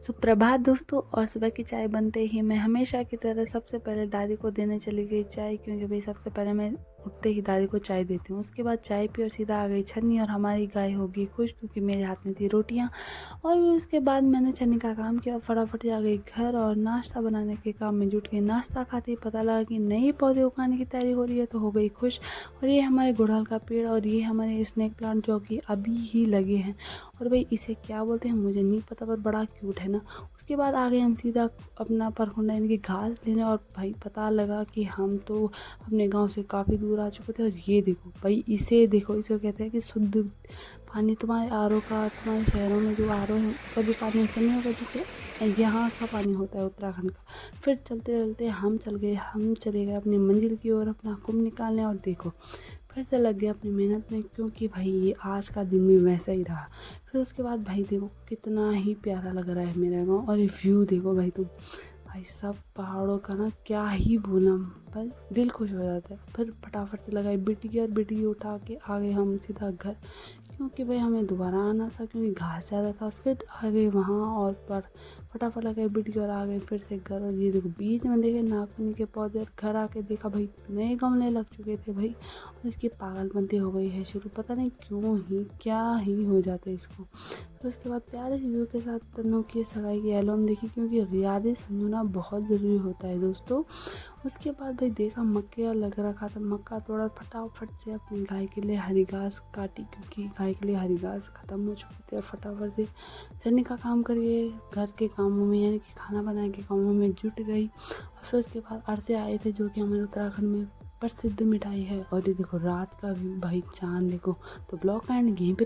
सुप्रभात दोस्तों। और सुबह की चाय बनते ही मैं हमेशा की तरह सबसे पहले दादी को देने चली गई चाय, क्योंकि भाई सबसे पहले मैं उठते ही दादी को चाय देती हूँ। उसके बाद चाय पी और सीधा आ गई छन्नी, और हमारी गाय होगी खुश क्योंकि मेरे हाथ में थी रोटियाँ। और फिर उसके बाद मैंने छन्नी का काम किया और फटाफट आ गई घर और नाश्ता बनाने के काम में जुट गई। नाश्ता खाते ही पता लगा कि नए पौधे उगाने की तैयारी हो रही है, तो हो गई खुश। और ये हमारे गुड़हल का पेड़ और ये हमारे स्नेक प्लांट जो कि अभी ही लगे हैं। और भाई इसे क्या बोलते हैं मुझे नहीं पता, पर बड़ा क्यूट है ना। उसके बाद आ गए हम सीधा अपना परखुंडा यानी कि घास लेने, और भाई पता लगा कि हम तो अपने गांव से काफ़ी दूर आ चुके थे। और ये देखो भाई, इसे देखो, इसे कहते हैं कि शुद्ध पानी। तुम्हारे आरओ का, तुम्हारे शहरों में जो आरओ है उसका भी पानी ऐसा नहीं होगा जैसे यहाँ का पानी होता है उत्तराखंड का। फिर चलते चलते हम चले गए अपनी मंजिल की ओर अपना कुंभ निकालने, और देखो फिर से लग गया अपनी मेहनत में, क्योंकि भाई ये आज का दिन भी वैसा ही रहा। फिर उसके बाद भाई देखो कितना ही प्यारा लग रहा है मेरा गाँव, और ये व्यू देखो भाई तुम, भाई सब पहाड़ों का ना क्या ही बोला, पर दिल खुश हो जाता है। फिर फटाफट से लगाई बिटिकी, और बिटिकी उठा के आ गए हम सीधा घर, क्योंकि भाई हमें दोबारा आना था क्योंकि घास ज़्यादा था। फिर आ गए वहाँ और पर फटाफट लगाई बिटिकी और आ गए फिर से घर। और ये देखो बीच में देखे नागफनी के पौधे, और घर आके देखा भाई नए गमले लग चुके थे भाई। और इसकी पागलपंती हो गई है शुरू, पता नहीं क्यों ही क्या ही हो जाता है इसको। फिर उसके बाद प्यारे से व्यू के साथ तन्नों की सगाई की एल्बम देखी, क्योंकि यादें संजोना बहुत ज़रूरी होता है दोस्तों। उसके बाद भाई देखा मक्का लग रखा था, मक्का तोड़ा, फटाफट से अपनी गाय के लिए हरी घास काटी, क्योंकि गाय के लिए हरी घास ख़त्म हो चुकी थी। और फटाफट से चने का काम करिए, घर के कामों में यानी कि खाना बनाने के कामों में जुट गई। और फिर उसके बाद अरसे आए थे, जो कि हमारे उत्तराखंड में प्रसिद्ध मिठाई है। और ये देखो रात का व्यू भाई, चांद देखो। तो ब्लॉग का एंड यहीं पे